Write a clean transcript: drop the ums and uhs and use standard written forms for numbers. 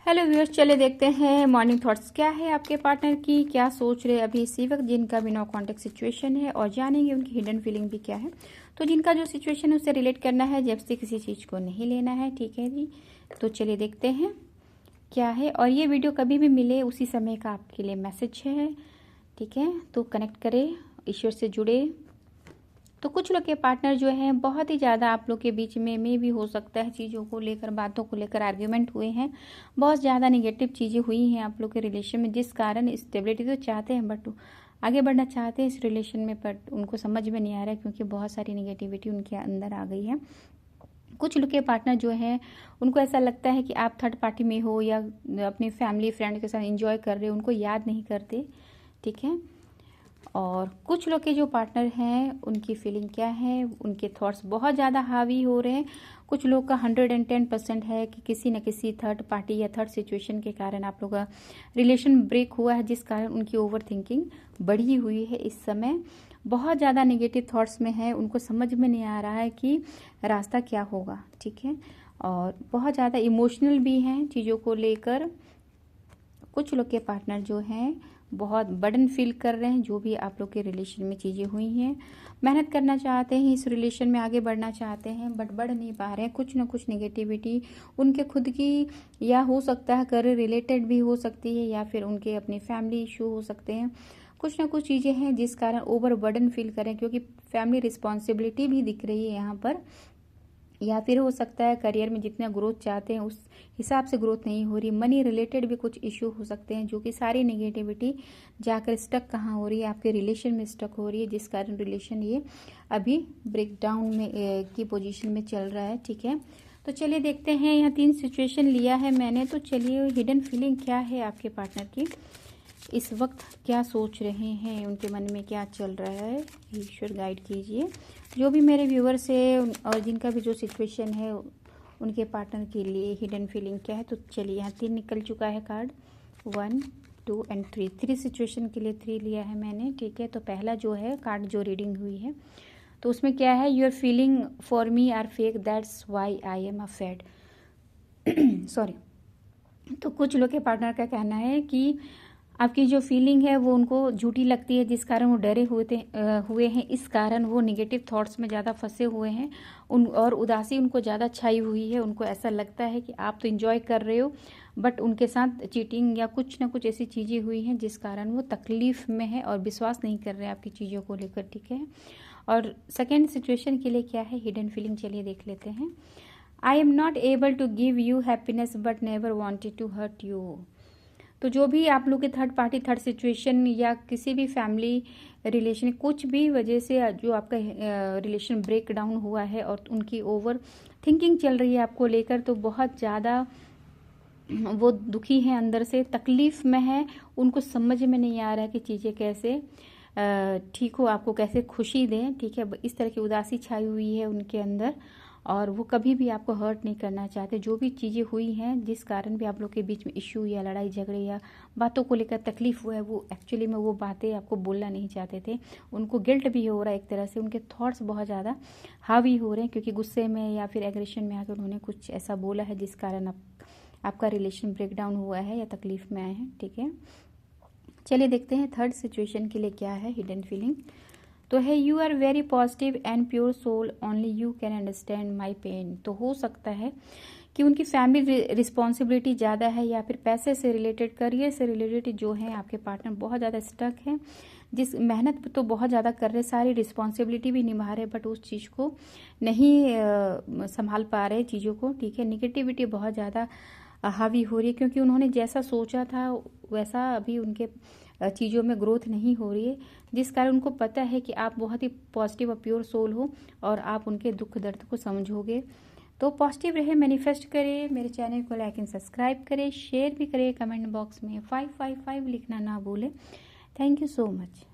Hello viewers, चले देखते हैं मॉर्निंग थॉट्स क्या है आपके पार्टनर की, क्या सोच रहे अभी इसी वक्त, जिनका भी नो कॉन्टेक्ट सिचुएशन है, और जानेंगे उनकी हिडन फीलिंग भी क्या है। तो जिनका जो सिचुएशन है उससे रिलेट करना है, जब से किसी चीज़ को नहीं लेना है। ठीक है जी, तो चलिए देखते हैं क्या है। और ये वीडियो कभी भी मिले उसी समय का आपके लिए मैसेज है। ठीक है, तो कनेक्ट करें, ईश्वर से जुड़े। तो कुछ लोग के पार्टनर जो हैं बहुत ही ज़्यादा आप लोग के बीच में भी हो सकता है चीज़ों को लेकर, बातों को लेकर आर्ग्यूमेंट हुए हैं, बहुत ज़्यादा नेगेटिव चीज़ें हुई हैं आप लोग के रिलेशन में, जिस कारण स्टेबिलिटी तो चाहते हैं बट आगे बढ़ना चाहते हैं इस रिलेशन में, बट उनको समझ में नहीं आ रहा है क्योंकि बहुत सारी नेगेटिविटी उनके अंदर आ गई है। कुछ लोग के पार्टनर जो है उनको ऐसा लगता है कि आप थर्ड पार्टी में हो या अपनी फैमिली फ्रेंड के साथ एंजॉय कर रहे हो, उनको याद नहीं करते। ठीक है, और कुछ लोग के जो पार्टनर हैं उनकी फीलिंग क्या है, उनके थॉट्स बहुत ज़्यादा हावी हो रहे हैं। कुछ लोग का 110% है कि किसी न किसी थर्ड पार्टी या थर्ड सिचुएशन के कारण आप लोग का रिलेशन ब्रेक हुआ है, जिस कारण उनकी ओवर थिंकिंग बढ़ी हुई है। इस समय बहुत ज़्यादा नेगेटिव थॉट्स में है, उनको समझ में नहीं आ रहा है कि रास्ता क्या होगा। ठीक है, और बहुत ज़्यादा इमोशनल भी हैं चीज़ों को लेकर। कुछ लोग के पार्टनर जो हैं बहुत बर्डन फील कर रहे हैं, जो भी आप लोग के रिलेशन में चीज़ें हुई हैं। मेहनत करना चाहते हैं, इस रिलेशन में आगे बढ़ना चाहते हैं बट बढ़ नहीं पा रहे हैं। कुछ ना कुछ नेगेटिविटी उनके खुद की, या हो सकता है करियर रिलेटेड भी हो सकती है, या फिर उनके अपने फैमिली इशू हो सकते हैं। कुछ ना कुछ चीज़ें हैं जिस कारण ओवर बर्डन फील करें, क्योंकि फैमिली रिस्पॉन्सिबिलिटी भी दिख रही है यहाँ पर, या फिर हो सकता है करियर में जितना ग्रोथ चाहते हैं उस हिसाब से ग्रोथ नहीं हो रही। मनी रिलेटेड भी कुछ इश्यू हो सकते हैं, जो कि सारी नेगेटिविटी जाकर स्टक कहाँ हो रही है, आपके रिलेशन में स्टक हो रही है, जिस कारण रिलेशन ये अभी ब्रेक डाउन में की पोजीशन में चल रहा है। ठीक है, तो चलिए देखते हैं, यहाँ 3 सिचुएशन लिया है मैंने। तो चलिए हिडन फीलिंग क्या है आपके पार्टनर की, इस वक्त क्या सोच रहे हैं, उनके मन में क्या चल रहा है, ईश्वर गाइड कीजिए। जो भी मेरे व्यूअर्स है और जिनका भी जो सिचुएशन है उनके पार्टनर के लिए हिडन फीलिंग क्या है। तो चलिए, यहाँ 3 निकल चुका है कार्ड, 1 2 एंड 3। 3 सिचुएशन के लिए 3 लिया है मैंने। ठीक है, तो पहला जो है कार्ड जो रीडिंग हुई है तो उसमें क्या है, your feeling for me are fake, that's why I am afraid. Sorry. तो कुछ लोग के पार्टनर का कहना है कि आपकी जो फीलिंग है वो उनको झूठी लगती है, जिस कारण वो डरे हुए हैं, इस कारण वो नेगेटिव थॉट्स में ज़्यादा फंसे हुए हैं। और उदासी उनको ज़्यादा छाई हुई है। उनको ऐसा लगता है कि आप तो एंजॉय कर रहे हो बट उनके साथ चीटिंग या कुछ ना कुछ ऐसी चीज़ें हुई हैं जिस कारण वो तकलीफ़ में है और विश्वास नहीं कर रहे हैं आपकी चीज़ों को लेकर। ठीक है, और सेकेंड सिचुएशन के लिए क्या है हिडन फीलिंग, चलिए देख लेते हैं। I am not able to give you happiness but never wanted to hurt you. तो जो भी आप लोग के थर्ड पार्टी थर्ड सिचुएशन या किसी भी फैमिली रिलेशन, कुछ भी वजह से जो आपका रिलेशन ब्रेक डाउन हुआ है और उनकी ओवर थिंकिंग चल रही है आपको लेकर, तो बहुत ज़्यादा वो दुखी हैं, अंदर से तकलीफ़ में है। उनको समझ में नहीं आ रहा है कि चीज़ें कैसे ठीक हो, आपको कैसे खुशी दें। ठीक है, इस तरह की उदासी छाई हुई है उनके अंदर, और वो कभी भी आपको हर्ट नहीं करना चाहते। जो भी चीज़ें हुई हैं जिस कारण भी आप लोग के बीच में इश्यू या लड़ाई झगड़े या बातों को लेकर तकलीफ हुआ है, वो एक्चुअली में वो बातें आपको बोलना नहीं चाहते थे। उनको गिल्ट भी हो रहा है एक तरह से, उनके थॉट्स बहुत ज़्यादा हावी हो रहे हैं क्योंकि गुस्से में या फिर एग्रेशन में आकर उन्होंने कुछ ऐसा बोला है जिस कारण आपका रिलेशन ब्रेक डाउन हुआ है या तकलीफ में आए हैं। ठीक है, चलिए देखते हैं थर्ड सिचुएशन के लिए क्या है हिडन फीलिंग। तो है, you are very positive and pure soul, only you can understand my pain. तो हो सकता है कि उनकी फैमिली रिस्पॉन्सिबिलिटी ज़्यादा है, या फिर पैसे से रिलेटेड, करियर से रिलेटेड जो है आपके पार्टनर बहुत ज़्यादा स्टक है। जिस मेहनत तो बहुत ज़्यादा कर रहे, सारी रिस्पॉन्सिबिलिटी भी निभा रहे, बट उस चीज़ को नहीं संभाल पा रहे चीज़ों को। ठीक है, निगेटिविटी बहुत ज़्यादा हावी हो रही है क्योंकि उन्होंने जैसा सोचा था वैसा अभी उनके चीज़ों में ग्रोथ नहीं हो रही है, जिस कारण उनको पता है कि आप बहुत ही पॉजिटिव और प्योर सोल हो और आप उनके दुख दर्द को समझोगे। तो पॉजिटिव रहे, मैनिफेस्ट करें, मेरे चैनल को लाइक एंड सब्सक्राइब करें, शेयर भी करें, कमेंट बॉक्स में 555 लिखना ना भूलें। Thank you so much.